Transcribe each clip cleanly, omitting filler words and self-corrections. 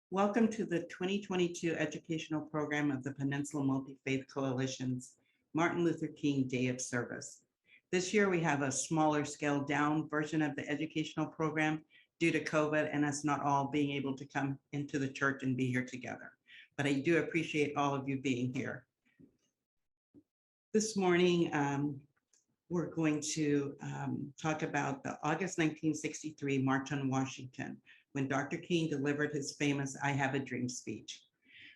Welcome to the 2022 educational program of the Peninsula Multifaith Coalition's Martin Luther King Day of Service. This year we have a smaller scaled down version of the educational program due to COVID and us not all being able to come into the church and be here together. But I do appreciate all of you being here. This morning, we're going to talk about the August 1963 March on Washington, when Dr. King delivered his famous "I Have a Dream" speech,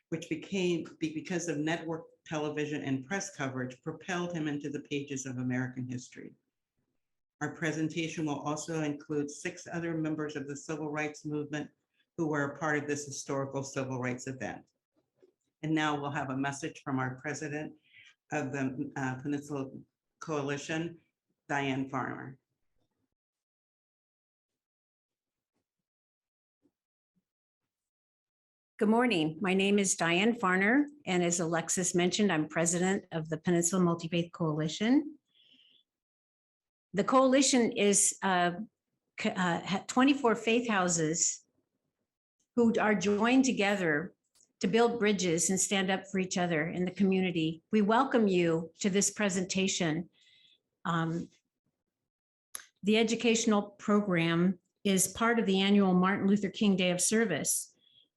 which because of network television and press coverage, propelled him into the pages of American history. Our presentation will also include 6 other members of the civil rights movement who were a part of this historical civil rights event. And now we'll have a message from our president of the Peninsula Coalition, Diane Fahrner. Good morning. My name is Diane Fahrner, and as Alexis mentioned, I'm president of the Peninsula Multifaith Coalition. The coalition is 24 faith houses who are joined together to build bridges and stand up for each other in the community. We welcome you to this presentation. The educational program is part of the annual Martin Luther King Day of Service.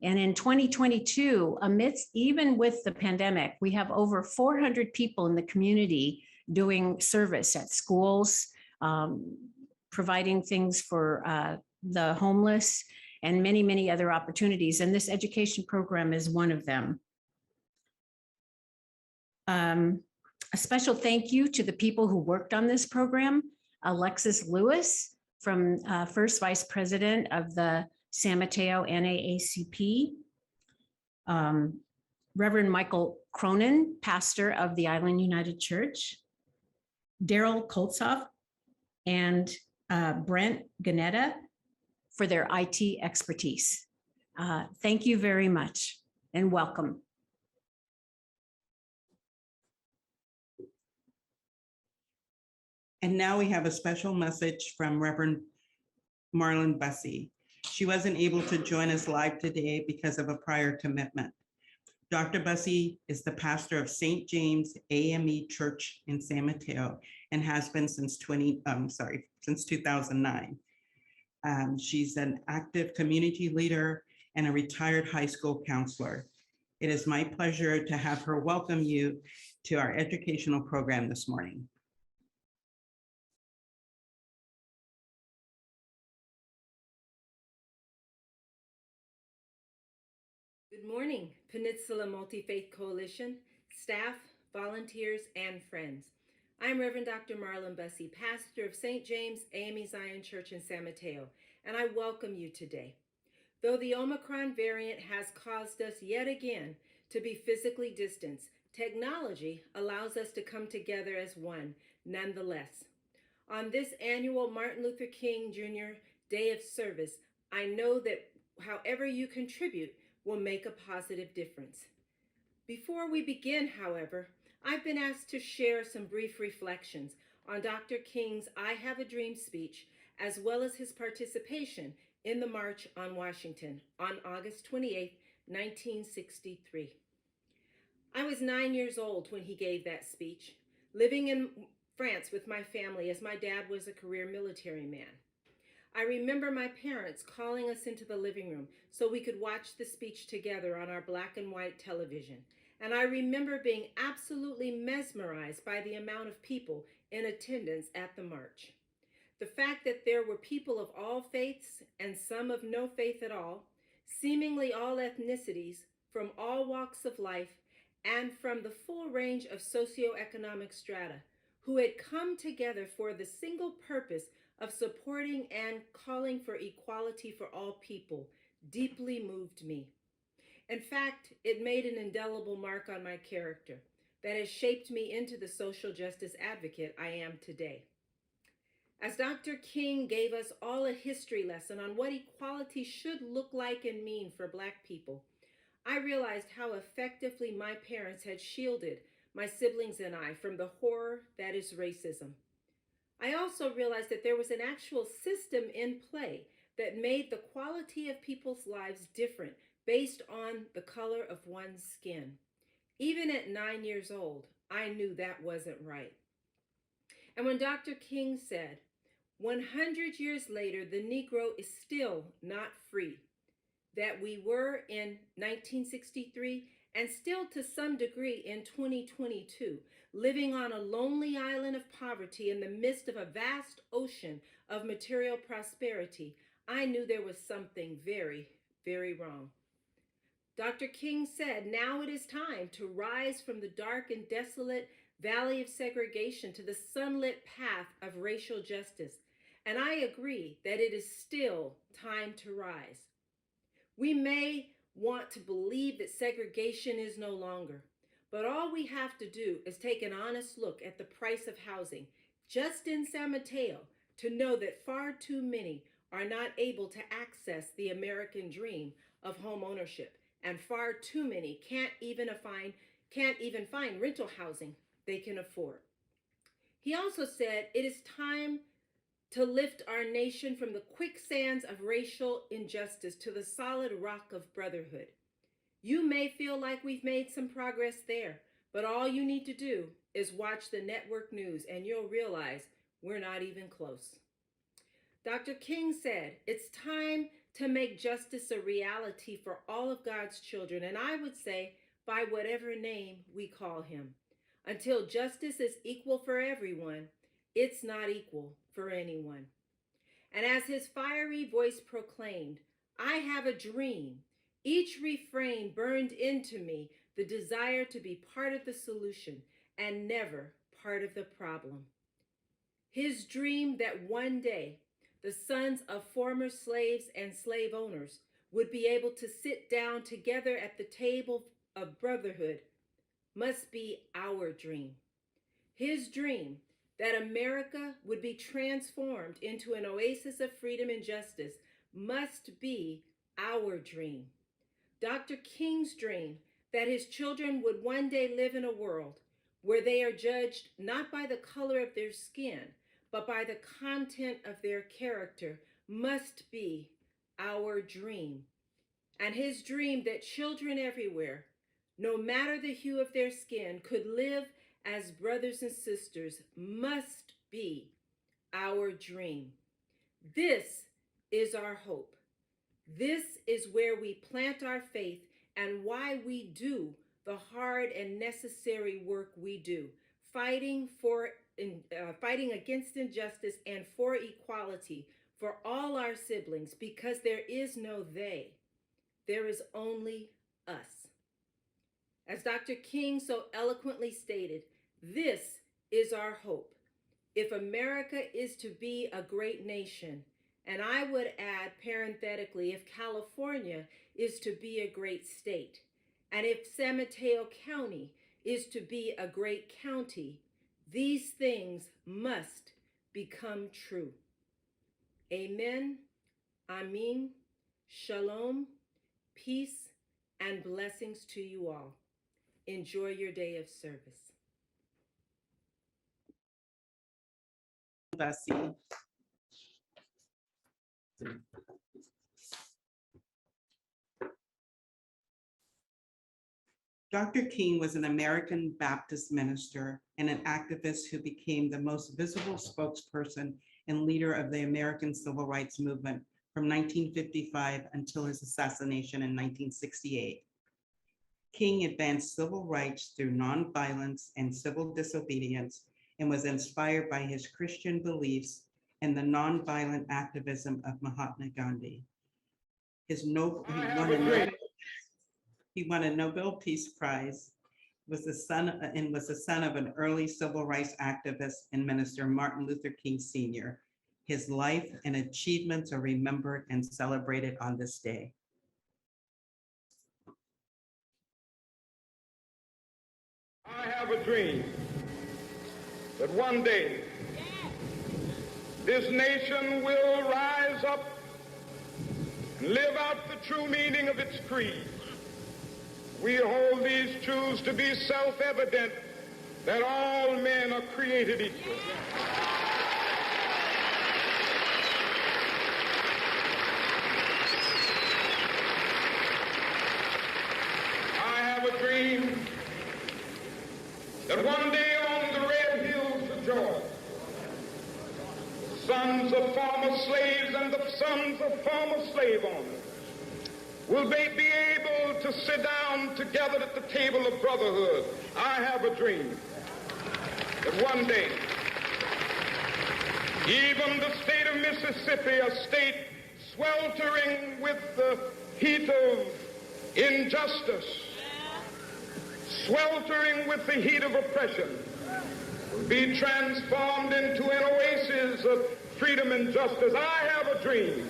And in 2022, even with the pandemic, we have over 400 people in the community doing service at schools, providing things for the homeless, and many, many other opportunities. And this education program is one of them. A special thank you to the people who worked on this program. Alexis Lewis, from first vice president of the San Mateo NAACP. Reverend Michael Cronin, pastor of the Island United Church. Daryl Koltzoff and Brent Ganetta for their IT expertise. Thank you very much and welcome. And now we have a special message from Reverend Marlyn Bussey. She wasn't able to join us live today because of a prior commitment. Dr. Bussey is the pastor of St. James AME Church in San Mateo and has been since 2009. She's an active community leader and a retired high school counselor. It is my pleasure to have her welcome you to our educational program this morning. Good morning, Peninsula Multifaith Coalition, staff, volunteers, and friends. I'm Reverend Dr. Marlyn Bussey, pastor of St. James AME Zion Church in San Mateo, and I welcome you today. Though the Omicron variant has caused us yet again to be physically distanced, technology allows us to come together as one, nonetheless. On this annual Martin Luther King Jr. Day of Service, I know that however you contribute will make a positive difference. Before we begin, however, I've been asked to share some brief reflections on Dr. King's "I Have a Dream" speech, as well as his participation in the March on Washington on August 28, 1963. I was 9 years old when he gave that speech, living in France with my family as my dad was a career military man. I remember my parents calling us into the living room so we could watch the speech together on our black and white television. And I remember being absolutely mesmerized by the amount of people in attendance at the march. The fact that there were people of all faiths and some of no faith at all, seemingly all ethnicities, from all walks of life, and from the full range of socioeconomic strata, who had come together for the single purpose of supporting and calling for equality for all people, deeply moved me. In fact, it made an indelible mark on my character that has shaped me into the social justice advocate I am today. As Dr. King gave us all a history lesson on what equality should look like and mean for Black people, I realized how effectively my parents had shielded my siblings and I from the horror that is racism. I also realized that there was an actual system in play that made the quality of people's lives different based on the color of one's skin. Even at 9 years old, I knew that wasn't right. And when Dr. King said, 100 years later, the Negro is still not free, that we were in 1963 and still to some degree in 2022, living on a lonely island of poverty in the midst of a vast ocean of material prosperity, I knew there was something very, very wrong. Dr. King said, now it is time to rise from the dark and desolate valley of segregation to the sunlit path of racial justice. And I agree that it is still time to rise. We may want to believe that segregation is no longer, but all we have to do is take an honest look at the price of housing just in San Mateo to know that far too many are not able to access the American dream of home ownership, and far too many can't even find rental housing they can afford. He also said it is time to lift our nation from the quicksands of racial injustice to the solid rock of brotherhood. You may feel like we've made some progress there, but all you need to do is watch the network news and you'll realize we're not even close. Dr. King said, it's time to make justice a reality for all of God's children, and I would say by whatever name we call him. Until justice is equal for everyone, it's not equal for anyone. And as his fiery voice proclaimed, I have a dream. Each refrain burned into me the desire to be part of the solution and never part of the problem. His dream that one day the sons of former slaves and slave owners would be able to sit down together at the table of brotherhood must be our dream. His dream that America would be transformed into an oasis of freedom and justice must be our dream. Dr. King's dream that his children would one day live in a world where they are judged not by the color of their skin, but by the content of their character must be our dream. And his dream that children everywhere, no matter the hue of their skin, could live as brothers and sisters must be our dream. This is our hope. This is where we plant our faith and why we do the hard and necessary work we do, fighting against injustice and for equality for all our siblings, because there is no they, there is only us. As Dr. King so eloquently stated, this is our hope. If America is to be a great nation, and I would add parenthetically, if California is to be a great state, and if San Mateo County is to be a great county, these things must become true. Amen, Amin, Shalom, peace, and blessings to you all. Enjoy your day of service. Bussey. Dr. King was an American Baptist minister and an activist who became the most visible spokesperson and leader of the American Civil Rights Movement from 1955 until his assassination in 1968. King advanced civil rights through nonviolence and civil disobedience and was inspired by his Christian beliefs and the nonviolent activism of Mahatma Gandhi. He won a Nobel Peace Prize, was the son of an early civil rights activist and minister, Martin Luther King Sr. His life and achievements are remembered and celebrated on this day. I have a dream that one day this nation will rise up and live out the true meaning of its creed. We hold these truths to be self-evident, that all men are created equal. dream that one day on the red hills of Georgia, sons of former slaves and the sons of former slave owners will they be able to sit down together at the table of brotherhood. I have a dream that one day, even the state of Mississippi, a state sweltering with the heat of injustice, sweltering with the heat of oppression, will be transformed into an oasis of freedom and justice. I have a dream.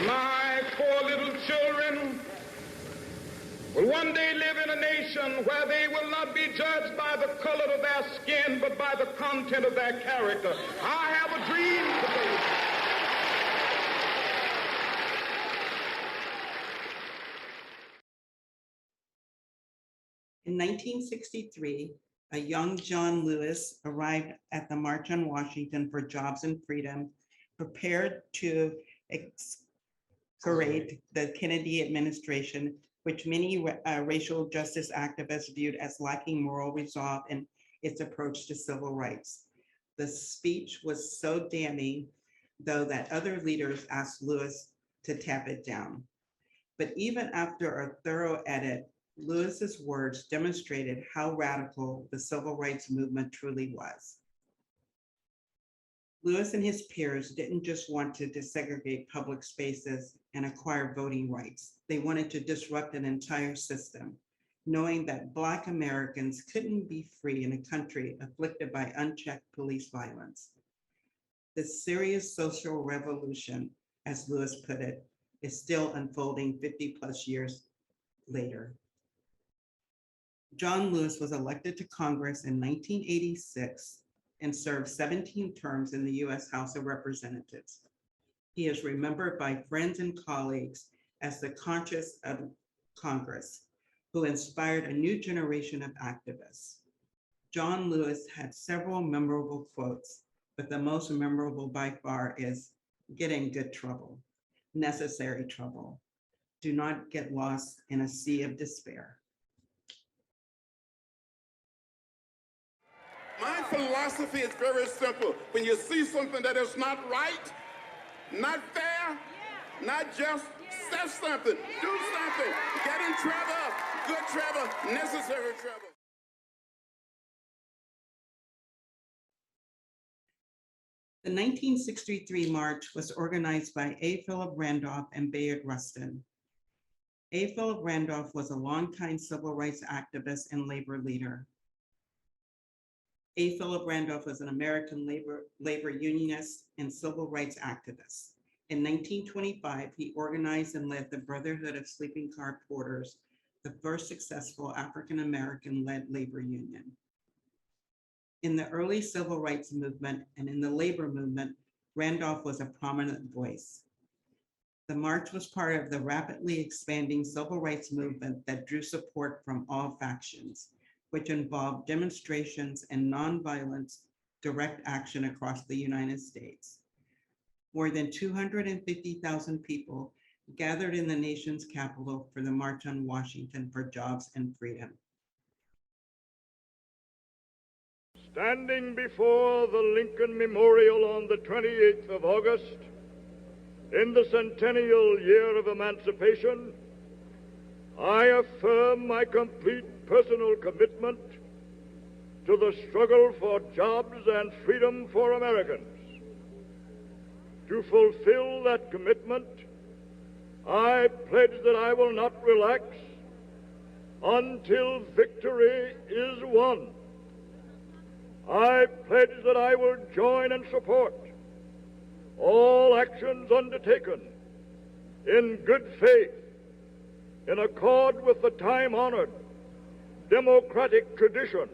My 4 little children will one day live in a nation where they will not be judged by the color of their skin, but by the content of their character. I have a dream today. In 1963, a young John Lewis arrived at the March on Washington for Jobs and Freedom, prepared to excoriate the Kennedy administration, which many racial justice activists viewed as lacking moral resolve in its approach to civil rights. The speech was so damning, though, that other leaders asked Lewis to tap it down. But even after a thorough edit, Lewis's words demonstrated how radical the civil rights movement truly was. Lewis and his peers didn't just want to desegregate public spaces and acquire voting rights. They wanted to disrupt an entire system, knowing that Black Americans couldn't be free in a country afflicted by unchecked police violence. This serious social revolution, as Lewis put it, is still unfolding 50 plus years later. John Lewis was elected to Congress in 1986 and served 17 terms in the US House of Representatives. He is remembered by friends and colleagues as the conscience of Congress, who inspired a new generation of activists. John Lewis had several memorable quotes, but the most memorable by far is, "Get in good trouble, necessary trouble. Do not get lost in a sea of despair." My philosophy is very simple. When you see something that is not right, not fair, not just, say something, do something, get in trouble, good trouble, necessary trouble. The 1963 march was organized by A. Philip Randolph and Bayard Rustin. A. Philip Randolph was a longtime civil rights activist and labor leader. A. Philip Randolph was an American labor unionist and civil rights activist. In 1925, he organized and led the Brotherhood of Sleeping Car Porters, the first successful African-American-led labor union. In the early civil rights movement and in the labor movement, Randolph was a prominent voice. The march was part of the rapidly expanding civil rights movement that drew support from all factions, which involved demonstrations and nonviolent direct action across the United States. More than 250,000 people gathered in the nation's capital for the March on Washington for Jobs and Freedom. Standing before the Lincoln Memorial on the 28th of August, in the centennial year of emancipation, I affirm my complete personal commitment to the struggle for jobs and freedom for Americans. To fulfill that commitment, I pledge that I will not relax until victory is won. I pledge that I will join and support all actions undertaken in good faith, in accord with the time-honored democratic tradition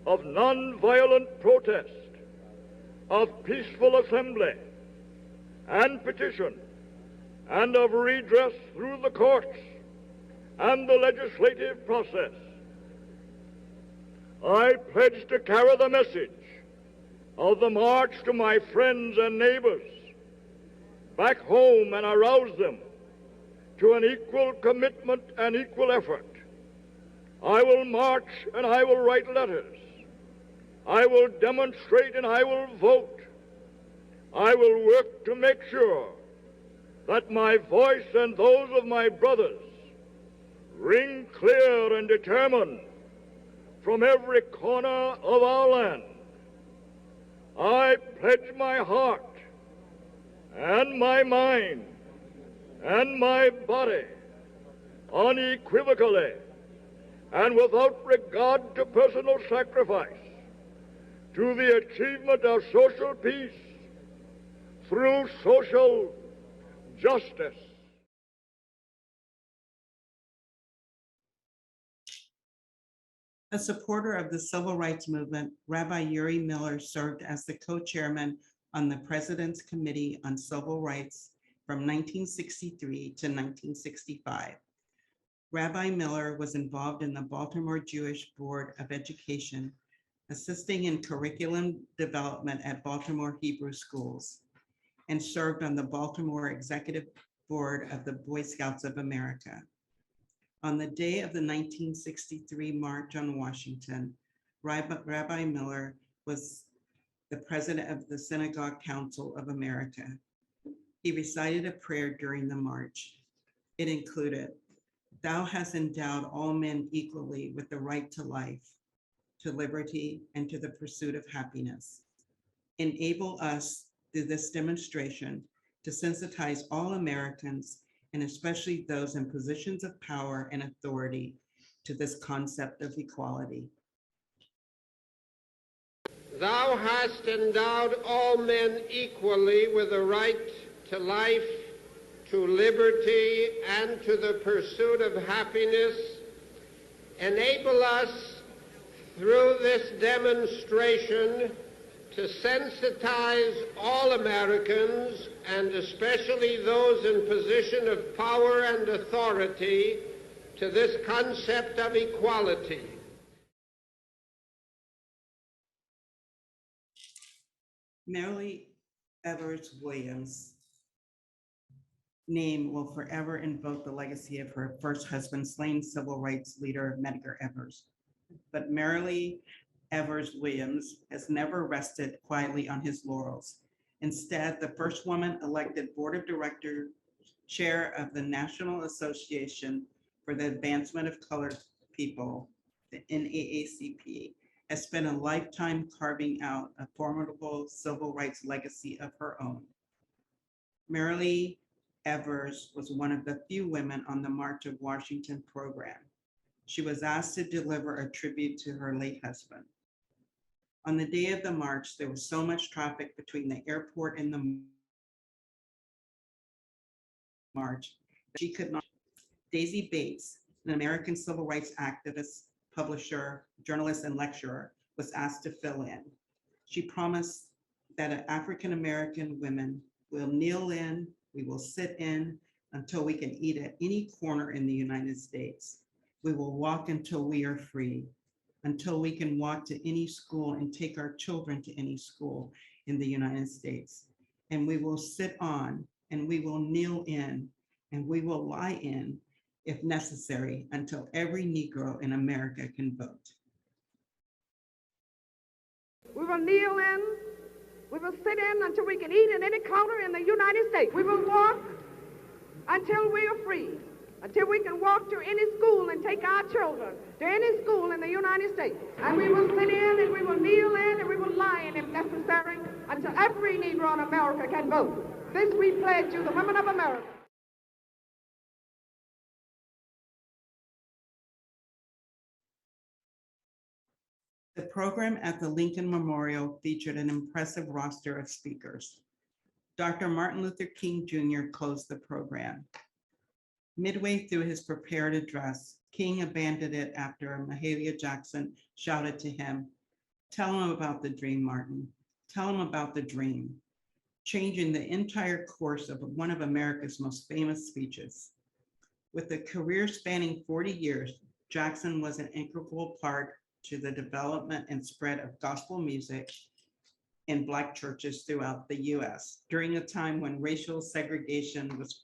of nonviolent protest, of peaceful assembly and petition, and of redress through the courts and the legislative process. I pledge to carry the message of the march to my friends and neighbors back home and arouse them to an equal commitment and equal effort. I will march and I will write letters. I will demonstrate and I will vote. I will work to make sure that my voice and those of my brothers ring clear and determined from every corner of our land. I pledge my heart and my mind and my body unequivocally and without regard to personal sacrifice to the achievement of social peace through social justice. A supporter of the civil rights movement, Rabbi Uri Miller served as the co-chairman on the President's Committee on Civil Rights from 1963 to 1965. Rabbi Miller was involved in the Baltimore Jewish Board of Education, assisting in curriculum development at Baltimore Hebrew schools, and served on the Baltimore Executive Board of the Boy Scouts of America. On the day of the 1963 March on Washington, Rabbi Miller was the president of the Synagogue Council of America. He recited a prayer during the march. It included, "Thou hast endowed all men equally with the right to life, to liberty, and to the pursuit of happiness. Enable us through this demonstration to sensitize all Americans, and especially those in positions of power and authority, to this concept of equality." Thou hast endowed all men equally with the right to life, to liberty, and to the pursuit of happiness. Enable us through this demonstration to sensitize all Americans, and especially those in position of power and authority, to this concept of equality. Myrlie Evers Williams' name will forever invoke the legacy of her first husband, slain civil rights leader Medgar Evers. But Myrlie Evers Williams has never rested quietly on his laurels. Instead, the first woman elected board of director, chair of the National Association for the Advancement of Colored People, the NAACP, has spent a lifetime carving out a formidable civil rights legacy of her own. Myrlie Evers was one of the few women on the March of Washington program. She was asked to deliver a tribute to her late husband. On the day of the march, there was so much traffic between the airport and the march that she could not. Daisy Bates, an American civil rights activist, publisher, journalist, and lecturer, was asked to fill in. She promised that African-American women will kneel in, we will sit in until we can eat at any corner in the United States. We will walk until we are free, until we can walk to any school and take our children to any school in the United States. And we will sit on, and we will kneel in, and we will lie in, if necessary, until every Negro in America can vote. We will kneel in, we will sit in until we can eat in any corner in the United States. We will walk until we are free, until we can walk to any school and take our children to any school in the United States. And we will sit in, and we will kneel in, and we will lie in if necessary, until every Negro in America can vote. This we pledge to the women of America. The program at the Lincoln Memorial featured an impressive roster of speakers. Dr. Martin Luther King Jr. closed the program. Midway through his prepared address, King abandoned it after Mahalia Jackson shouted to him, "Tell him about the dream, Martin. Tell him about the dream," changing the entire course of one of America's most famous speeches. With a career spanning 40 years, Jackson was an integral part to the development and spread of gospel music in Black churches throughout the US during a time when racial segregation was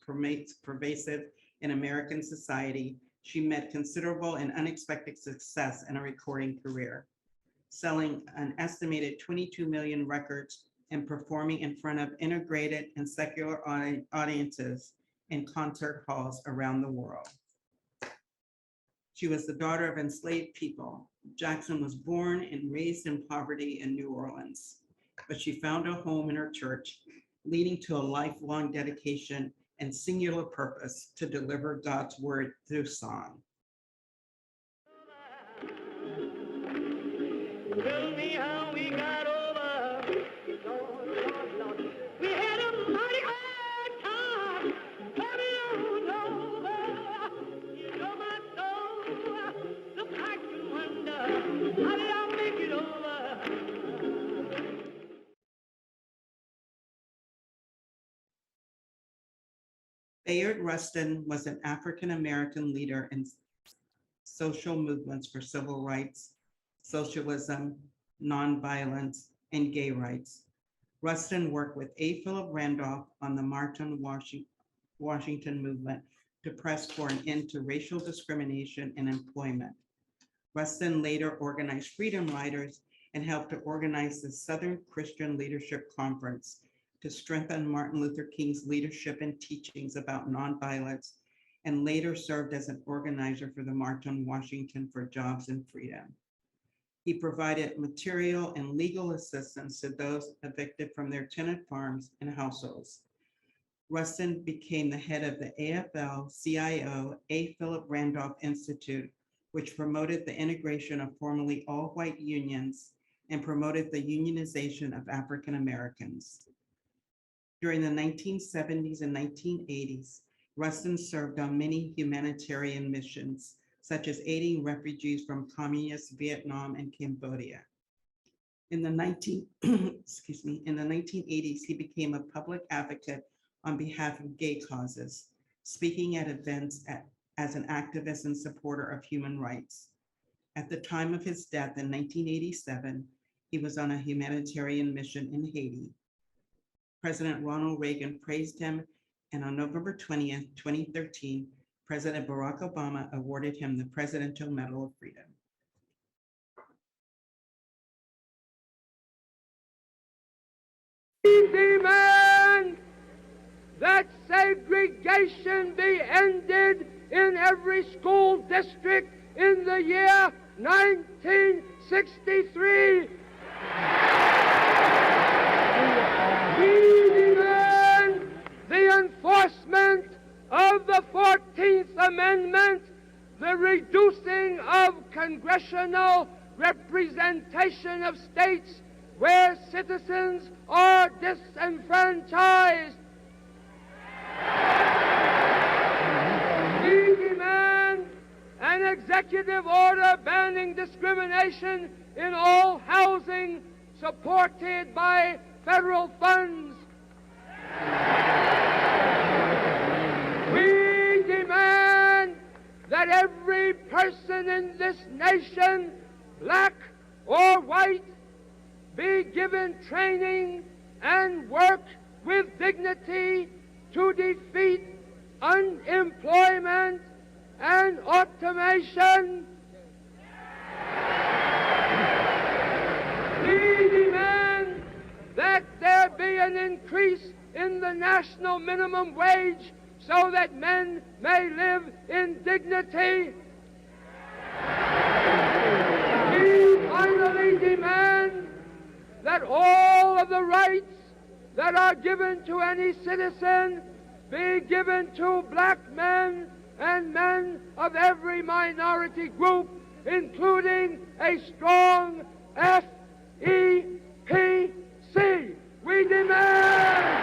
pervasive in American society, she met considerable and unexpected success in a recording career, selling an estimated 22 million records and performing in front of integrated and secular audiences in concert halls around the world. She was the daughter of enslaved people. Jackson was born and raised in poverty in New Orleans, but she found a home in her church, leading to a lifelong dedication and singular purpose to deliver God's word through song. Tell me how we got over. Lord, Lord, Lord. We had a mighty hard time coming on over. You know my soul. Look, I can wonder, how did I make it over? Bayard Rustin was an African-American leader in social movements for civil rights, socialism, nonviolence, and gay rights. Rustin worked with A. Philip Randolph on the March on Washington movement to press for an end to racial discrimination in employment. Rustin later organized Freedom Riders and helped to organize the Southern Christian Leadership Conference to strengthen Martin Luther King's leadership and teachings about nonviolence, and later served as an organizer for the March on Washington for Jobs and Freedom. He provided material and legal assistance to those evicted from their tenant farms and households. Rustin became the head of the AFL-CIO A. Philip Randolph Institute, which promoted the integration of formerly all-white unions and promoted the unionization of African Americans. During the 1970s and 1980s, Rustin served on many humanitarian missions, such as aiding refugees from communist Vietnam and Cambodia. In the 1980s, he became a public advocate on behalf of gay causes, speaking at events as an activist and supporter of human rights. At the time of his death in 1987, he was on a humanitarian mission in Haiti. President Ronald Reagan praised him, and on November 20th, 2013, President Barack Obama awarded him the Presidential Medal of Freedom. We demand that segregation be ended in every school district in the year 1963. We demand the enforcement of the 14th Amendment, the reducing of congressional representation of states where citizens are disenfranchised. We demand an executive order banning discrimination in all housing supported by federal funds. We demand that every person in this nation, black or white, be given training and work with dignity to defeat unemployment and automation. We demand that there be an increase in the national minimum wage so that men may live in dignity. We finally demand that all of the rights that are given to any citizen be given to black men and men of every minority group, including a strong FEPC. We demand.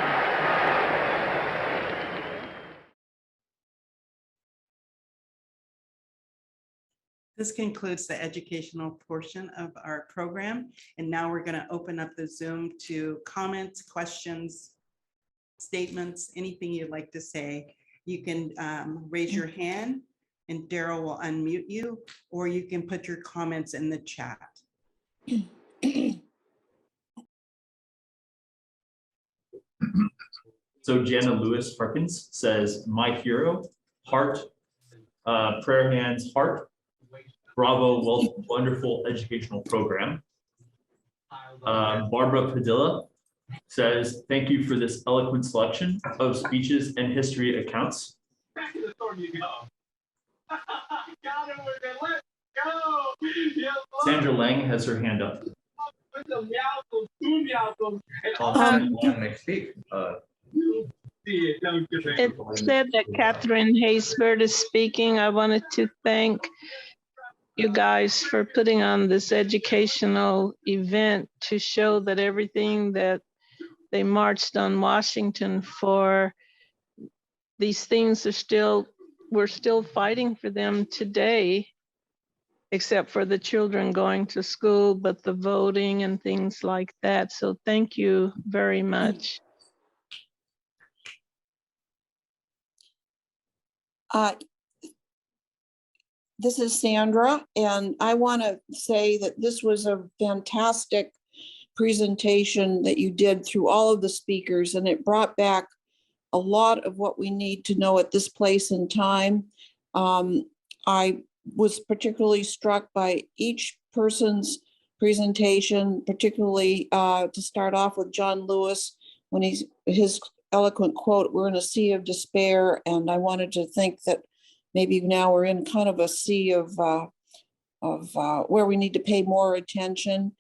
This concludes the educational portion of our program. And now we're going to open up the Zoom to comments, questions, statements, anything you'd like to say. You can raise your hand and Daryl will unmute you, or you can put your comments in the chat. So Jenna Lewis Perkins says, my hero, Heart, Prayer Hands Heart, Bravo, wonderful educational program. Barbara Padilla says, thank you for this eloquent selection of speeches and history accounts. Back to the storm you go. Got him with it. Let's go. Yes, Sandra Lang has her hand up. It said that Catherine Haysbert is speaking. I wanted to thank you guys for putting on this educational event to show that everything that they marched on Washington for, these things are still, we're still fighting for them today, except for the children going to school, but the voting and things like that. So thank you very much. This is Sandra, and I want to say that this was a fantastic presentation that you did through all of the speakers, and it brought back a lot of what we need to know at this place and time. I was particularly struck by each person's presentation, particularly to start off with John Lewis, when his eloquent quote, "We're in a sea of despair," and I wanted to think that maybe now we're in kind of a sea of where we need to pay more attention,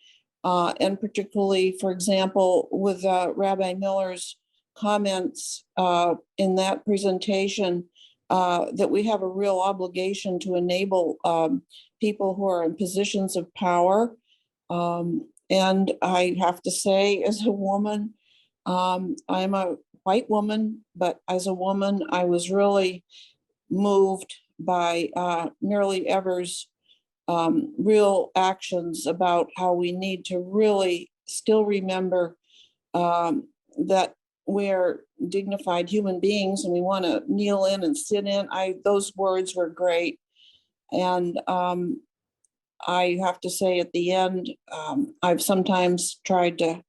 and particularly, for example, with Rabbi Miller's comments in that presentation, that we have a real obligation to enable people who are in positions of power. And I have to say, as a woman, I'm a white woman, but as a woman, I was really moved by Myrlie Evers' real actions about how we need to really still remember that we're dignified human beings and we want to kneel in and sit in. Those words were great. And I have to say at the end, I've sometimes tried to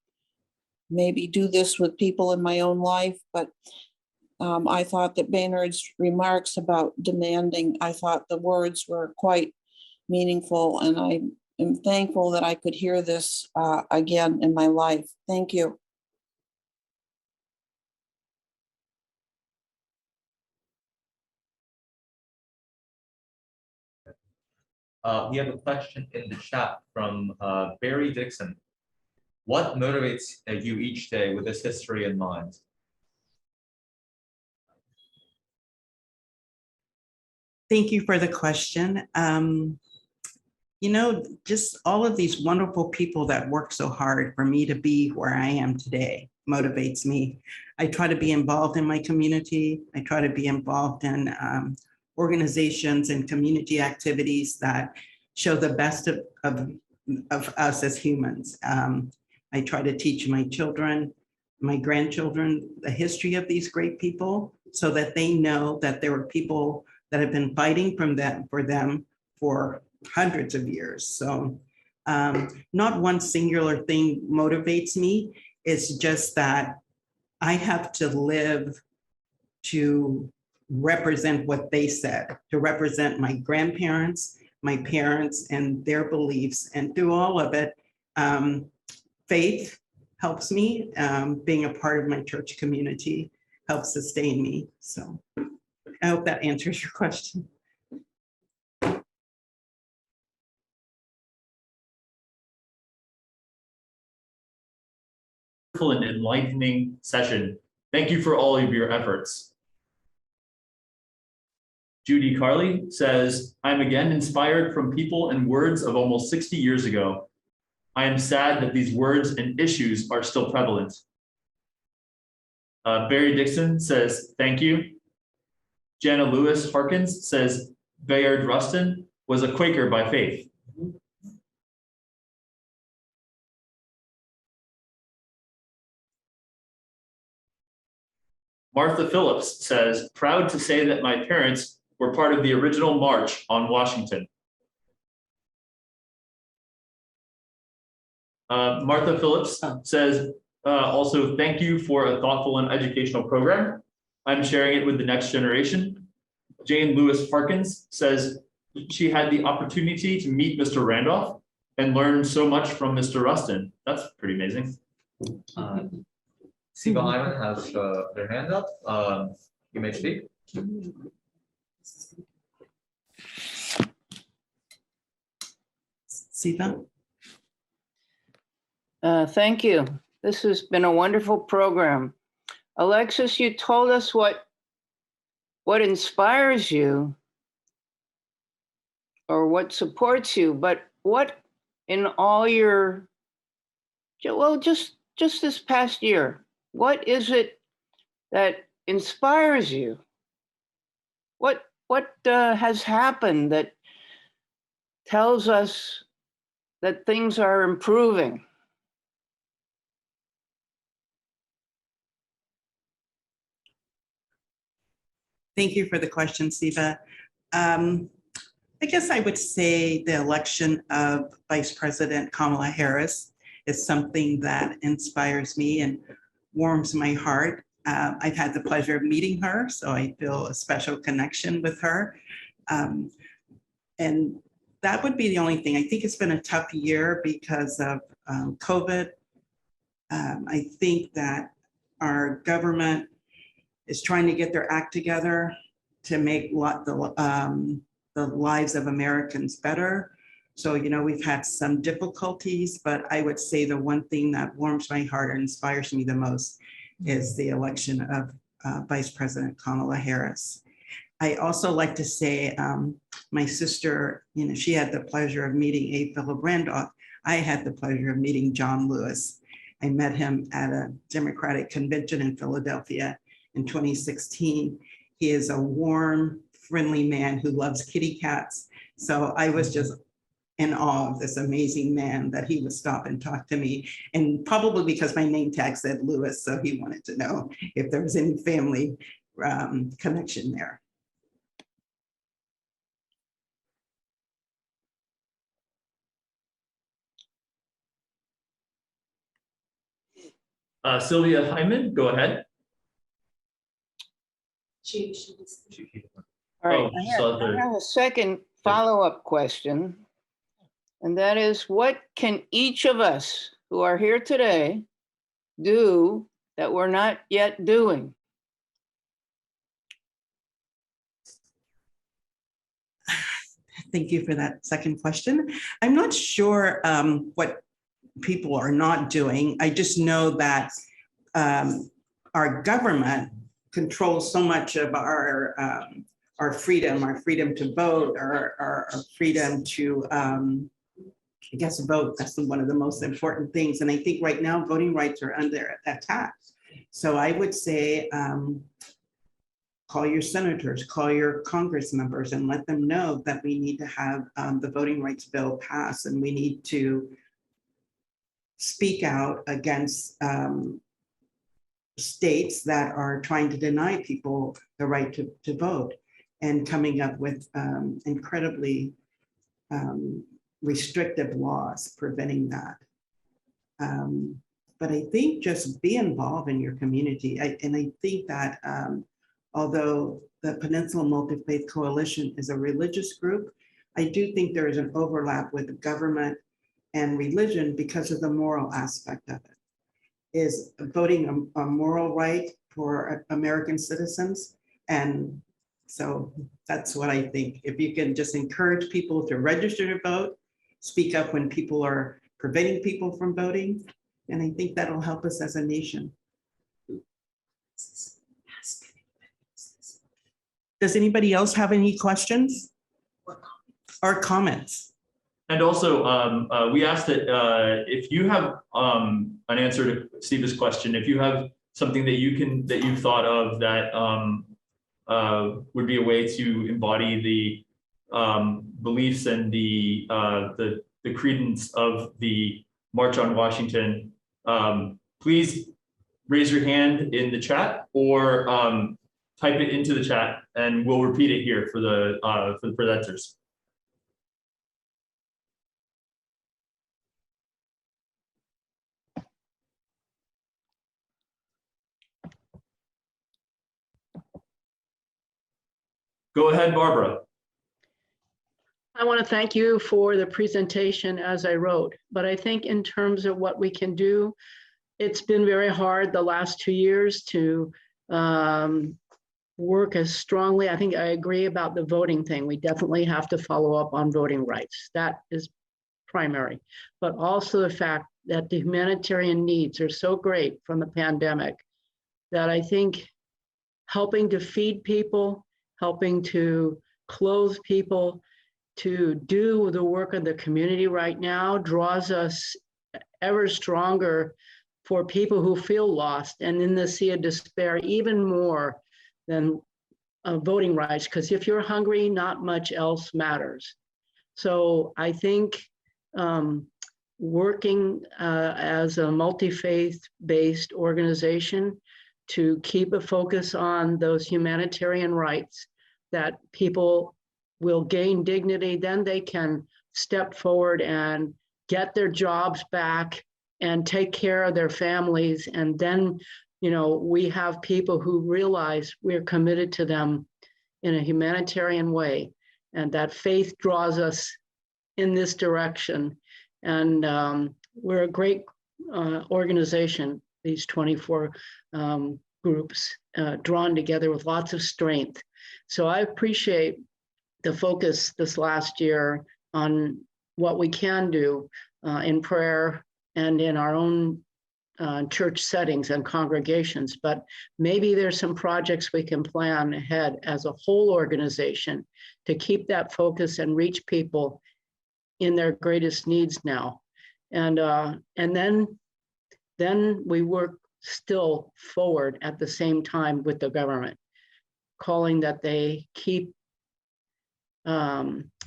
maybe do this with people in my own life, but I thought that Bayard's remarks about demanding, I thought the words were quite meaningful, and I am thankful that I could hear this again in my life. Thank you. We have a question in the chat from Barry Dixon. What motivates you each day with this history in mind? Thank you for the question. You know, just all of these wonderful people that work so hard for me to be where I am today motivates me. I try to be involved in my community. I try to be involved in organizations and community activities that show the best of us as humans. I try to teach my children, my grandchildren, the history of these great people so that they know that there were people that have been fighting for them for hundreds of years. So not one singular thing motivates me. It's just that I have to live to represent what they said, to represent my grandparents, my parents, and their beliefs. And through all of it, faith helps me. Being a part of my church community helps sustain me. So I hope that answers your question. An enlightening session. Thank you for all of your efforts. Judy Carley says, I'm again inspired from people and words of almost 60 years ago. I am sad that these words and issues are still prevalent. Barry Dixon says, thank you. Jana Lewis Harkins says, Bayard Rustin was a Quaker by faith. Martha Phillips says, proud to say that my parents were part of the original march on Washington. Martha Phillips says, also, thank you for a thoughtful and educational program. I'm sharing it with the next generation. Jane Lewis Harkins says she had the opportunity to meet Mr. Randolph and learn so much from Mr. Rustin. That's pretty amazing. Siva Ivan has their hand up. You may speak. Siva? Thank you. This has been a wonderful program. Alexis, you told us what inspires you or what supports you, but what in all your, well, just this past year, what is it that inspires you? What has happened that tells us that things are improving? Thank you for the question, Siva. I guess I would say the election of Vice President Kamala Harris is something that inspires me and warms my heart. I've had the pleasure of meeting her, so I feel a special connection with her. And that would be the only thing. I think it's been a tough year because of COVID. I think that our government is trying to get their act together to make the lives of Americans better. So, you know, we've had some difficulties, but I would say the one thing that warms my heart and inspires me the most is the election of Vice President Kamala Harris. I also like to say my sister, you know, she had the pleasure of meeting A. Philip Randolph. I had the pleasure of meeting John Lewis. I met him at a Democratic convention in Philadelphia in 2016. He is a warm, friendly man who loves kitty cats. So I was just in awe of this amazing man that he would stop and talk to me. And probably because my name tag said Lewis, so he wanted to know if there was any family connection there. Sylvia Hyman, go ahead. All right, Oh, I have a second follow-up question, and that is, what can each of us who are here today do that we're not yet doing? Thank you for that second question. I'm not sure what people are not doing. I just know that our government controls so much of our freedom to vote, our freedom to, I guess, vote. That's one of the most important things. And I think right now voting rights are under attack. So I would say, call your senators, call your Congress members and let them know that we need to have the voting rights bill passed, and we need to speak out against states that are trying to deny people the right to vote and coming up with incredibly restrictive laws preventing that. But I think just be involved in your community. And I think that although the Peninsula Multifaith Coalition is a religious group, I do think there is an overlap with the government and religion because of the moral aspect of it. Is voting a moral right for American citizens? And so that's what I think. If you can just encourage people to register to vote, speak up when people are preventing people from voting, and I think that'll help us as a nation. Does anybody else have any questions or comments? And also, we asked that if you have an answer to Steve's question, if you have something that you've thought of that would be a way to embody the beliefs and the credence of the March on Washington, please raise your hand in the chat or type it into the chat, and we'll repeat it here for the presenters. Go ahead, Barbara. I want to thank you for the presentation as I wrote, but I think in terms of what we can do, it's been very hard the last 2 years to work as strongly. I think I agree about the voting thing. We definitely have to follow up on voting rights. That is primary, but also the fact that the humanitarian needs are so great from the pandemic that I think helping to feed people, helping to clothe people, to do the work of the community right now draws us ever stronger for people who feel lost and in the sea of despair even more than voting rights, because if you're hungry, not much else matters. So I think working as a multi-faith based organization to keep a focus on those humanitarian rights, that people will gain dignity, then they can step forward and get their jobs back and take care of their families. And then, you know, we have people who realize we're committed to them in a humanitarian way, and that faith draws us in this direction. And we're a great organization, these 24 groups drawn together with lots of strength. So I appreciate the focus this last year on what we can do in prayer and in our own church settings and congregations, but maybe there's some projects we can plan ahead as a whole organization to keep that focus and reach people in their greatest needs now. And then we work still forward at the same time with the government, calling that they keep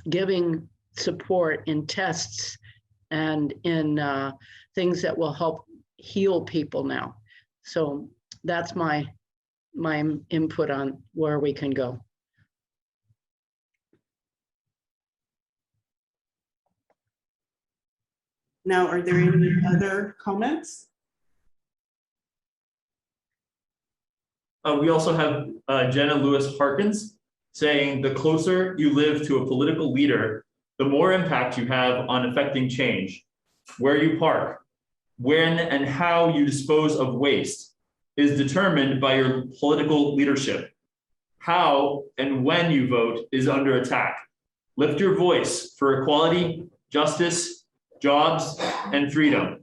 giving support in tests and in things that will help heal people now. So that's my input on where we can go. Now, are there any other comments? We also have Jenna Lewis Harkins saying, the closer you live to a political leader, the more impact you have on affecting change. Where you park, when and how you dispose of waste is determined by your political leadership. How and when you vote is under attack. Lift your voice for equality, justice, jobs, and freedom.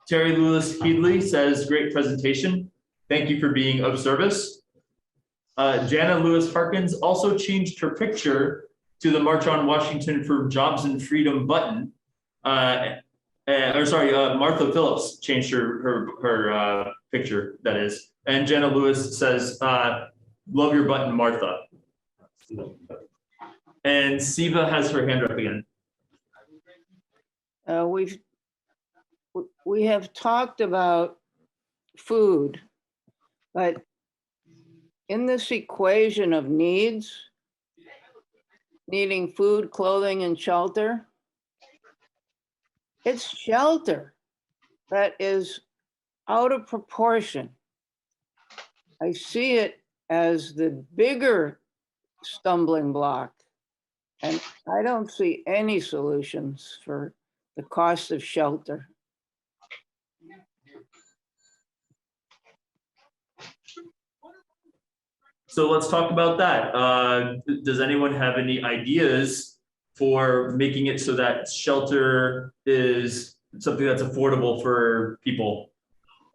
Terry Lewis Headley says, great presentation. Thank you for being of service. Jana Lewis Harkins also changed her picture to the March on Washington for Jobs and Freedom button. Martha Phillips changed her picture, that is. And Jana Lewis says, love your button, Martha. And Siva has her hand up again. We have talked about food, but in this equation of needs, needing food, clothing, and shelter, it's shelter that is out of proportion. I see it as the bigger stumbling block, and I don't see any solutions for the cost of shelter. So let's talk about that. Does anyone have any ideas for making it so that shelter is something that's affordable for people?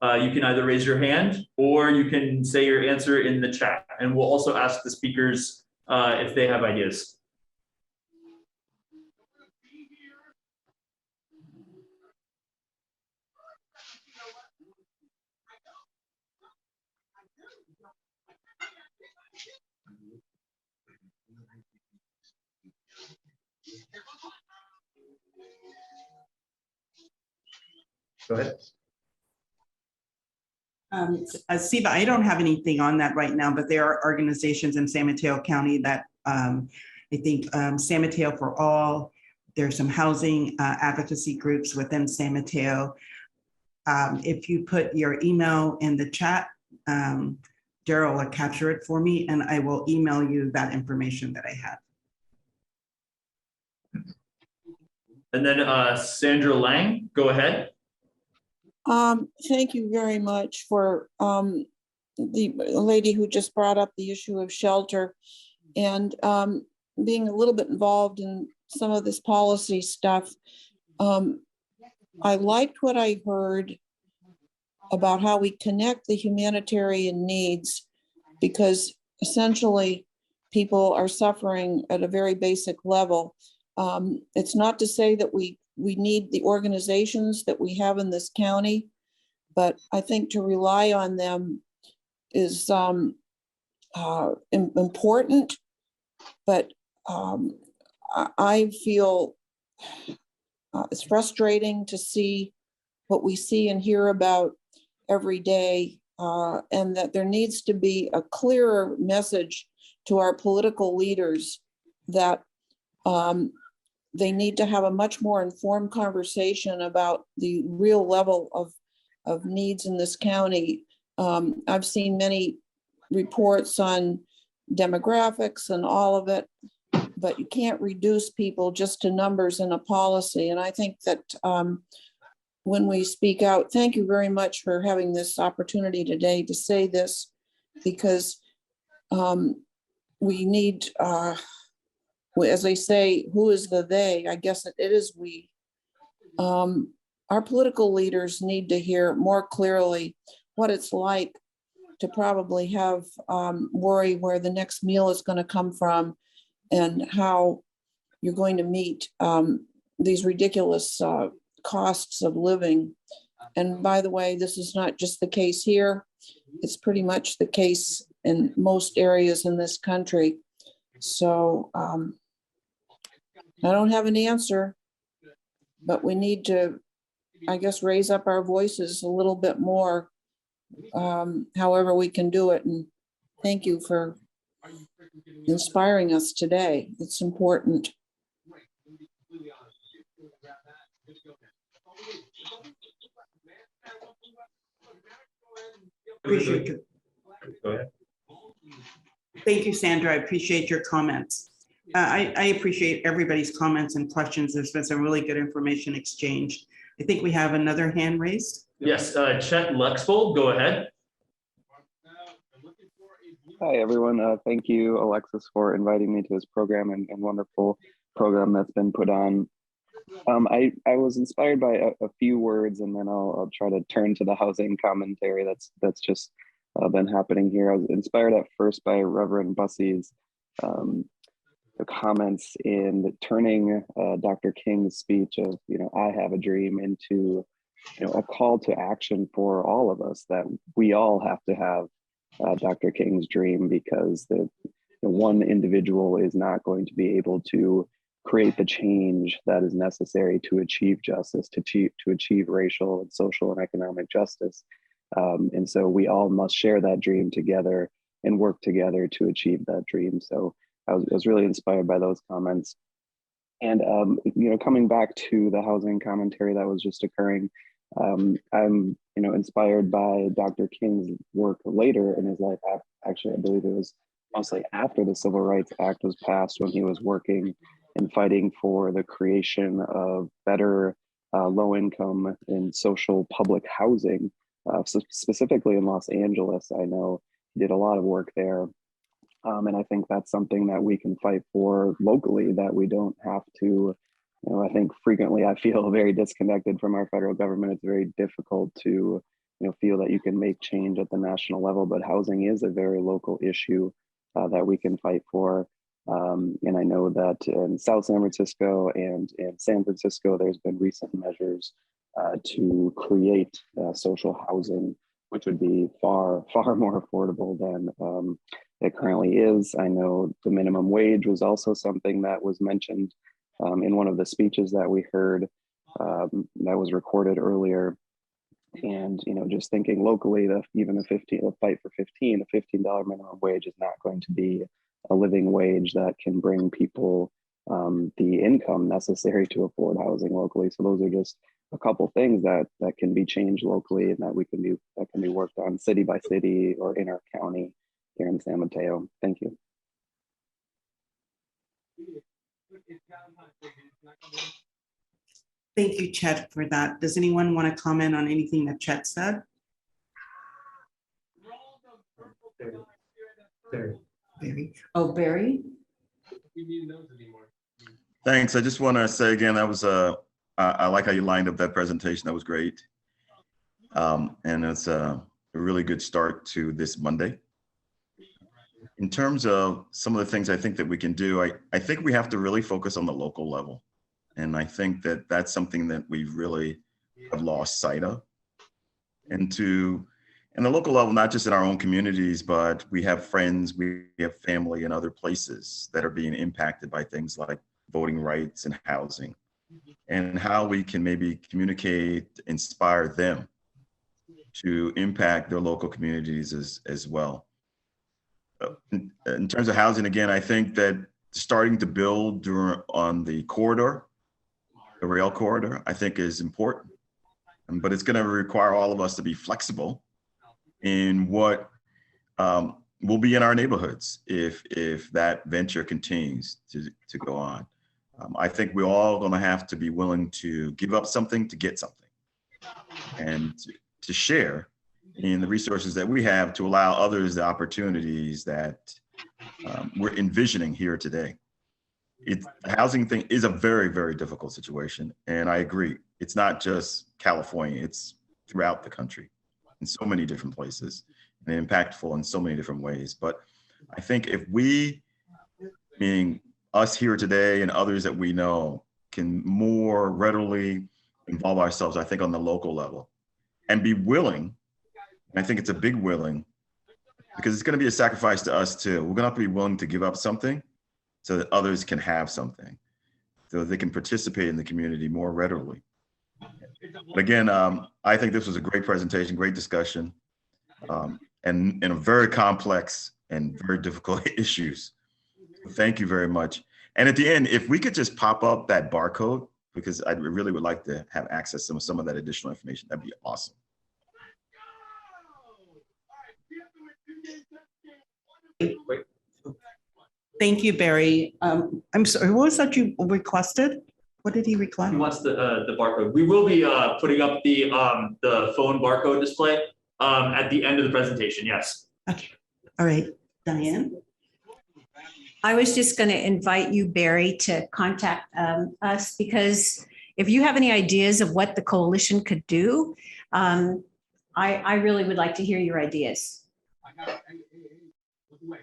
You can either raise your hand or you can say your answer in the chat, and we'll also ask the speakers if they have ideas. Go ahead. Siva, I don't have anything on that right now, but there are organizations in San Mateo County that I think San Mateo for All, there's some housing advocacy groups within San Mateo. If you put your email in the chat, Daryl will capture it for me, and I will email you that information that I have. And then Sandra Lang, go ahead. Thank you very much for the lady who just brought up the issue of shelter and being a little bit involved in some of this policy stuff. I liked what I heard about how we connect the humanitarian needs, because essentially people are suffering at a very basic level. It's not to say that we need the organizations that we have in this county, but I think to rely on them is important. But I feel it's frustrating to see what we see and hear about every day, and that there needs to be a clearer message to our political leaders that they need to have a much more informed conversation about the real level of needs in this county. I've seen many reports on demographics and all of it, but you can't reduce people just to numbers in a policy. And I think that when we speak out, thank you very much for having this opportunity today to say this, because we need, as they say, who is the they? I guess it is we. Our political leaders need to hear more clearly what it's like to probably have worry where the next meal is going to come from and how you're going to meet these ridiculous costs of living. And by the way, this is not just the case here. It's pretty much the case in most areas in this country. So I don't have an answer, but we need to, I guess, raise up our voices a little bit more, however we can do it. And thank you for inspiring us today. It's important. Appreciate it. Go ahead. Thank you, Sandra. I appreciate your comments. I appreciate everybody's comments and questions. There's been some really good information exchanged. I think we have another hand raised. Yes, Chet Luxvold, go ahead. Hi, everyone. Thank you, Alexis, for inviting me to this program and wonderful program that's been put on. I was inspired by a few words, and then I'll try to turn to the housing commentary that's just been happening here. I was inspired at first by Reverend Bussey's the comments in Turning Dr. King's speech of, I have a dream into, a call to action for all of us, that we all have to have Dr. King's dream, because the one individual is not going to be able to create the change that is necessary to achieve justice, to achieve racial and social and economic justice. And so we all must share that dream together and work together to achieve that dream. So I was really inspired by those comments. And, coming back to the housing commentary that was just occurring, I'm, inspired by Dr. King's work later in his life. Actually, I believe it was mostly after the Civil Rights Act was passed, when he was working and fighting for the creation of better low-income and social public housing, specifically in Los Angeles. I know he did a lot of work there. And I think that's something that we can fight for locally, that we don't have to, I think frequently I feel very disconnected from our federal government. It's very difficult to, feel that you can make change at the national level, but housing is a very local issue that we can fight for. And I know that in South San Francisco and in San Francisco, there's been recent measures to create social housing, which would be far, far more affordable than it currently is. I know the minimum wage was also something that was mentioned in one of the speeches that we heard that was recorded earlier. And, just thinking locally, that even a fight for $15 minimum wage is not going to be a living wage that can bring people the income necessary to afford housing locally. So those are just a couple things that can be changed locally and that can be worked on city by city or in our county here in San Mateo. Thank you. Thank you, Chet, for that. Does anyone want to comment on anything that Chet said? Barry. Oh, Barry? Thanks. I just want to say again, that was I like how you lined up that presentation. That was great. And it's a really good start to this Monday. In terms of some of the things I think that we can do, I think we have to really focus on the local level. And I think that that's something that we really have lost sight of. And the local level, not just in our own communities, but we have friends, we have family in other places that are being impacted by things like voting rights and housing, and how we can maybe communicate, inspire them to impact their local communities as well. In terms of housing, again, I think that starting to build on the corridor, the rail corridor, I think is important, but it's going to require all of us to be flexible in what will be in our neighborhoods if that venture continues to go on. I think we're all going to have to be willing to give up something to get something, and to share in the resources that we have to allow others the opportunities that we're envisioning here today. The housing thing is a very, very difficult situation. And I agree. It's not just California, it's throughout the country in so many different places and impactful in so many different ways. But I think if we, meaning us here today and others that we know, can more readily involve ourselves, I think, on the local level and be willing. And I think it's a big willing, because it's going to be a sacrifice to us too. We're going to have to be willing to give up something so that others can have something, so they can participate in the community more readily. But again, I think this was a great presentation, great discussion, and a very complex and very difficult issues. Thank you very much. And at the end, if we could just pop up that barcode, because I really would like to have access to some of that additional information, that'd be awesome. Thank you, Barry. I'm sorry, what was that you requested? What did he request? He wants the barcode. We will be putting up the phone barcode display at the end of the presentation, yes. Okay, all right, Diane? I was just going to invite you, Barry, to contact us, because if you have any ideas of what the coalition could do, I really would like to hear your ideas.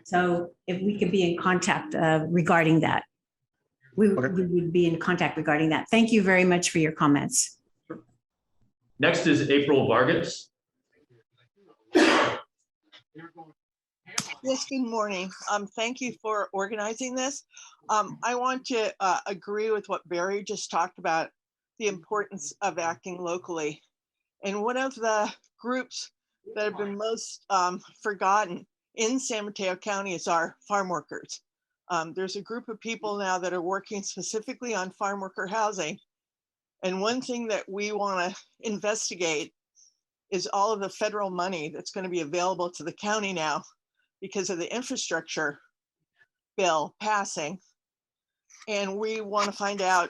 So if we could be in contact regarding that, we would be in contact regarding that. Thank you very much for your comments. Next is April Vargas. Yes, good morning. Thank you for organizing this. I want to agree with what Barry just talked about, the importance of acting locally. And one of the groups that have been most forgotten in San Mateo County is our farm workers. There's a group of people now that are working specifically on farm worker housing. And one thing that we want to investigate is all of the federal money that's going to be available to the county now because of the infrastructure bill passing. And we want to find out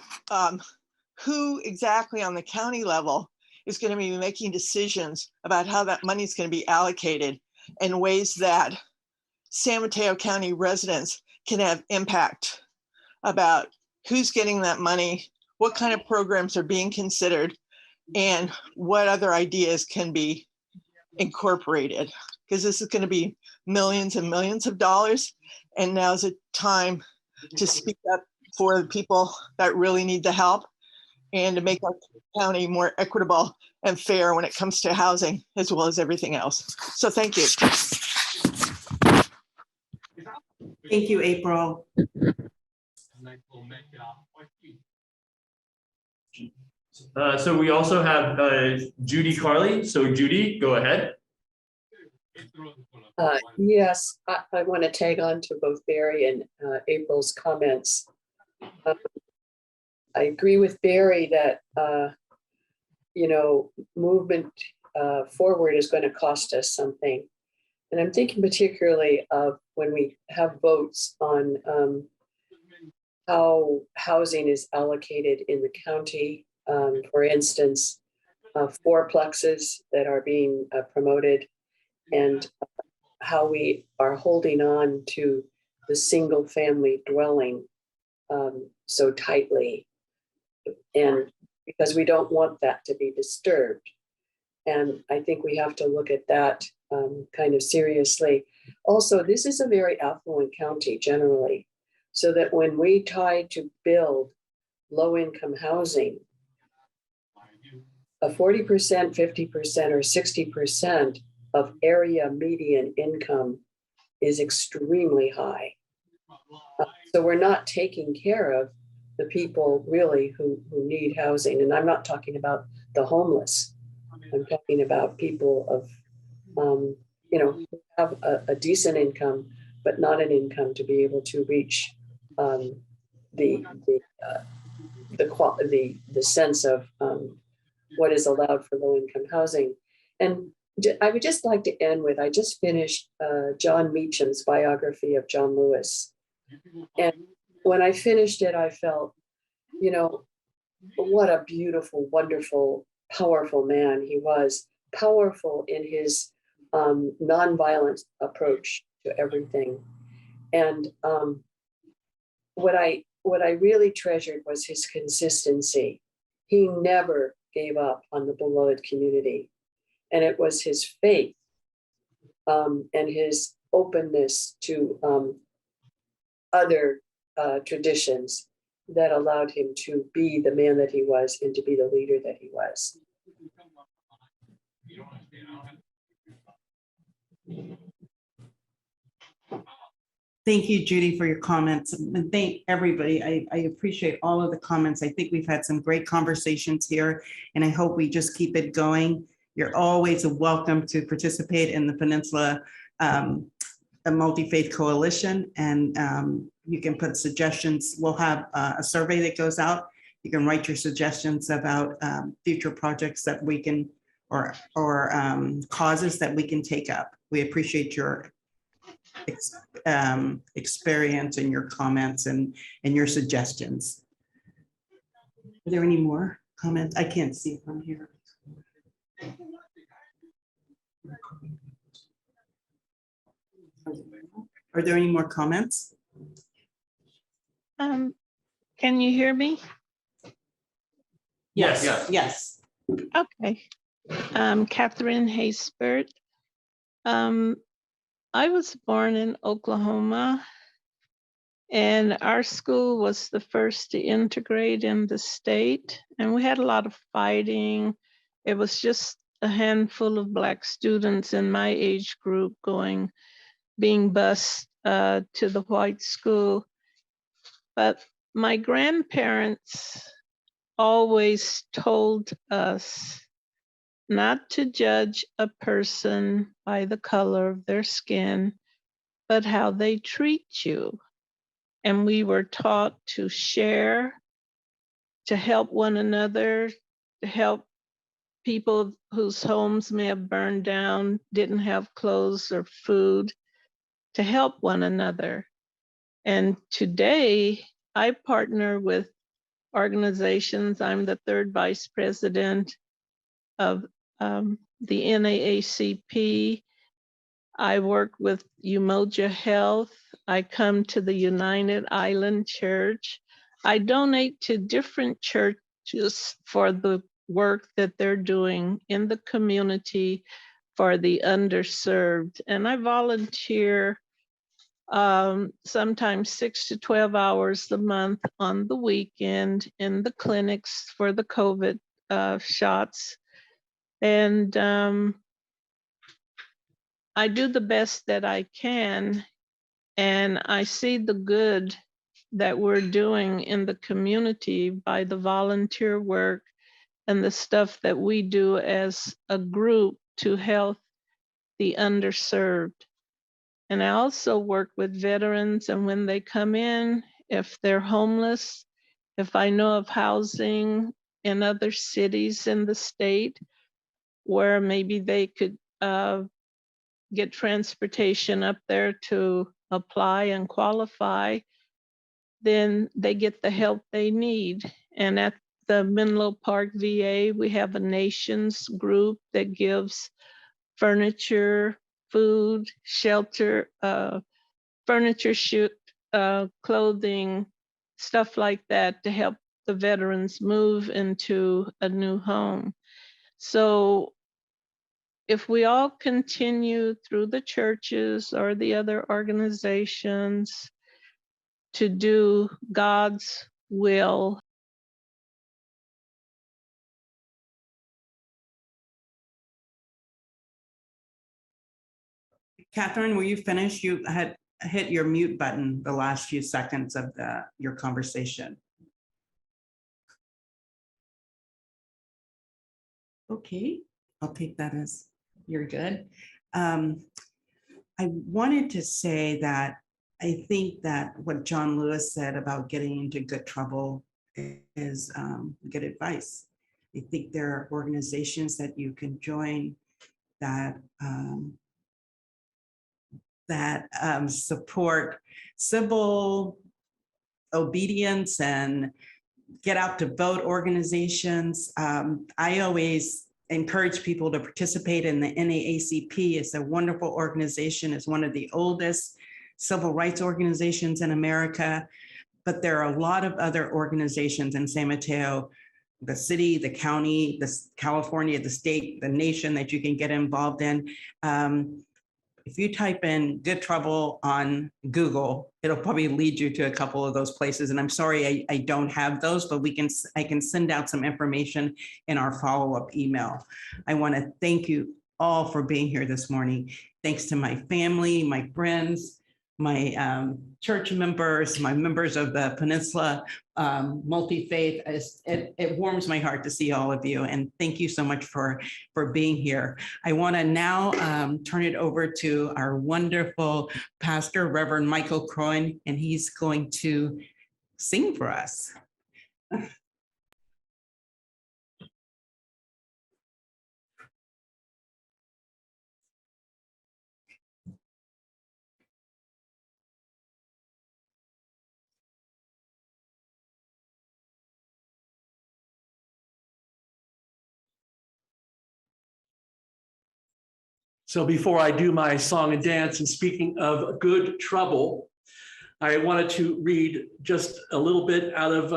who exactly on the county level is going to be making decisions about how that money is going to be allocated in ways that San Mateo County residents can have impact about who's getting that money, what kind of programs are being considered, and what other ideas can be incorporated. Because this is going to be millions and millions of dollars. And now's a time to speak up for the people that really need the help and to make our county more equitable and fair when it comes to housing as well as everything else. So thank you. Thank you, April. So we also have Judy Carley. So Judy, go ahead. Yes, I want to tag on to both Barry and April's comments. I agree with Barry that, movement forward is going to cost us something. And I'm thinking particularly of when we have votes on how housing is allocated in the county. For instance, fourplexes that are being promoted, and how we are holding on to the single family dwelling so tightly. And because we don't want that to be disturbed. And I think we have to look at that kind of seriously. Also, this is a very affluent county generally, so that when we try to build low-income housing, a 40%, 50%, or 60% of area median income is extremely high. So we're not taking care of the people really who need housing. And I'm not talking about the homeless. I'm talking about people of, who have a decent income, but not an income to be able to reach the sense of what is allowed for low-income housing. And I would just like to end with, I just finished John Meacham's biography of John Lewis. And when I finished it, I felt, what a beautiful, wonderful, powerful man he was, powerful in his nonviolent approach to everything. And what I really treasured was his consistency. He never gave up on the beloved community. And it was his faith and his openness to other traditions that allowed him to be the man that he was and to be the leader that he was. Thank you, Judy, for your comments. And thank everybody. I appreciate all of the comments. I think we've had some great conversations here, and I hope we just keep it going. You're always welcome to participate in the Peninsula Multifaith Coalition, and you can put suggestions. We'll have a survey that goes out. You can write your suggestions about future projects that we can, or causes that we can take up. We appreciate your experience and your comments and your suggestions. Are there any more comments? I can't see from here. Are there any more comments? Can you hear me? Yes. Yes. Okay. Catherine Haysbert. I was born in Oklahoma, and our school was the first to integrate in the state, and we had a lot of fighting. It was just a handful of Black students in my age group being bused to the white school. But my grandparents always told us not to judge a person by the color of their skin, but how they treat you. And we were taught to share, to help one another, to help people whose homes may have burned down, didn't have clothes or food, to help one another. And today, I partner with organizations. I'm the third vice president of the NAACP. I work with Umoja Health. I come to the United Island Church. I donate to different churches for the work that they're doing in the community for the underserved. And I volunteer sometimes 6 to 12 hours a month on the weekend in the clinics for the COVID shots. And I do the best that I can, and I see the good that we're doing in the community by the volunteer work and the stuff that we do as a group to help the underserved. And I also work with veterans, and when they come in, if they're homeless, If I know of housing in other cities in the state where maybe they could get transportation up there to apply and qualify, then they get the help they need. And at the Menlo Park VA, we have a nations group that gives furniture, food, shelter, furniture, clothing, stuff like that to help the veterans move into a new home. So if we all continue through the churches or the other organizations to do God's will. Catherine, were you finished? You had hit your mute button the last few seconds of your conversation. Okay, I'll take that as you're good. I wanted to say that I think that what John Lewis said about getting into good trouble is good advice. I think there are organizations that you can join that support civil obedience and get out to vote organizations. I always encourage people to participate in the NAACP. It's a wonderful organization. It's one of the oldest civil rights organizations in America, but there are a lot of other organizations in San Mateo, the city, the county, the California, the state, the nation that you can get involved in. If you type in good trouble on Google, it'll probably lead you to a couple of those places. And I'm sorry, I don't have those, but I can send out some information in our follow-up email. I want to thank you all for being here this morning. Thanks to my family, my friends, my church members, my members of the Peninsula Multifaith. It warms my heart to see all of you, and thank you so much for being here. I want to now turn it over to our wonderful pastor, Reverend Michael Cronin, and he's going to sing for us. So before I do my song and dance, and speaking of good trouble, I wanted to read just a little bit out of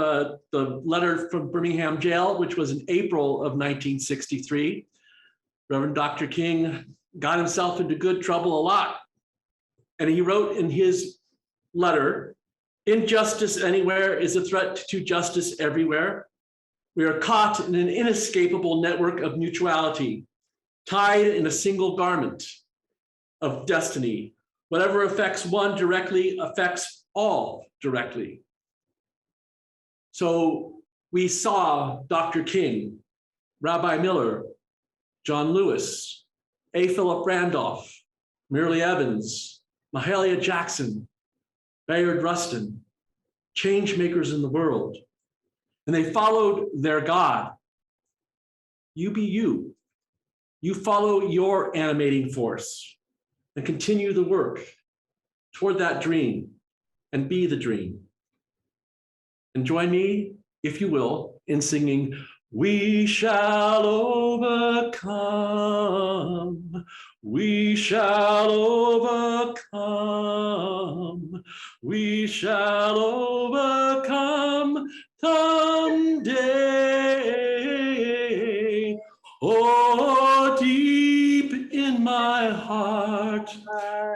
the letter from Birmingham jail, which was in April of 1963. Reverend Dr. King got himself into good trouble a lot. And he wrote in his letter, "Injustice anywhere is a threat to justice everywhere. We are caught in an inescapable network of mutuality, tied in a single garment of destiny. Whatever affects one directly affects all directly." So we saw Dr. King, Rabbi Miller, John Lewis, A. Philip Randolph, Myrlie Evans, Mahalia Jackson, Bayard Rustin, change makers in the world. And they followed their God. You be you. You follow your animating force and continue the work toward that dream and be the dream. And join me, if you will, in singing, "We shall overcome, we shall overcome, we shall overcome someday. Oh, deep in my heart,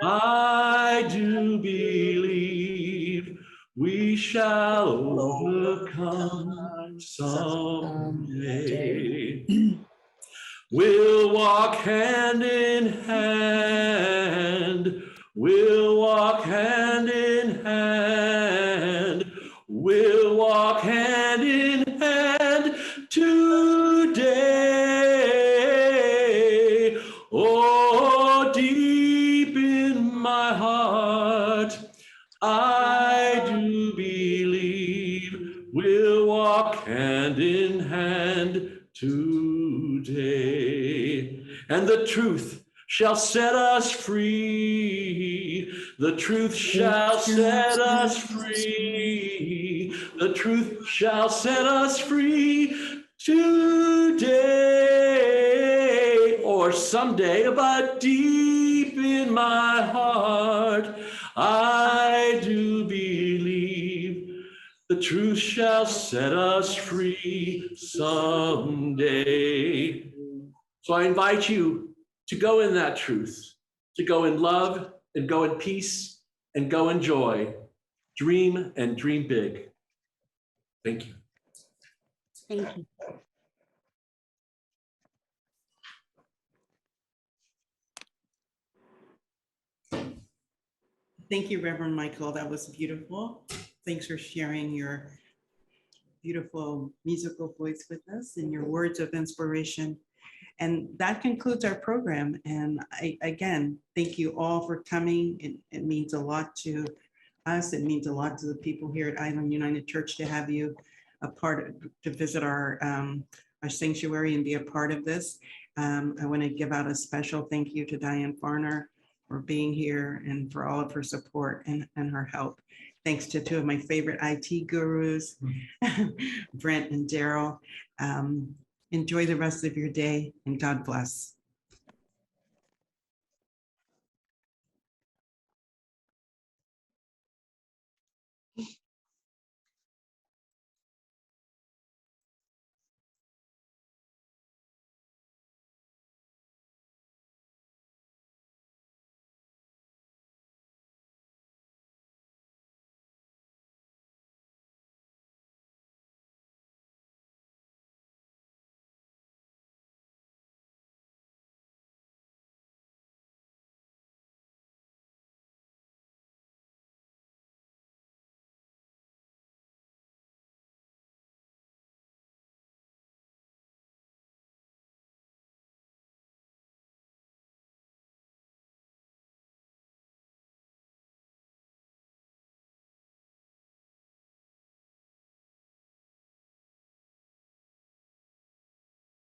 I do believe we shall overcome someday. We'll walk hand in hand. We'll walk hand in hand. We'll walk hand in hand today. Oh, deep in my heart, I do believe we'll walk hand in hand today. And the truth shall set us free. The truth shall set us free. The truth shall set us free today or someday, but deep in my heart, I do believe the truth shall set us free someday. So I invite you to go in that truth, to go in love and go in peace and go in joy. Dream and dream big. Thank you. Thank you. Thank you, Reverend Michael. That was beautiful. Thanks for sharing your beautiful musical voice with us and your words of inspiration. And that concludes our program. And again, thank you all for coming. It means a lot to us. It means a lot to the people here at Island United Church to have you a part of, to visit our sanctuary and be a part of this. I want to give out a special thank you to Diane Fahrner for being here and for all of her support and her help. Thanks to two of my favorite IT gurus, Brent and Daryl. Enjoy the rest of your day and God bless.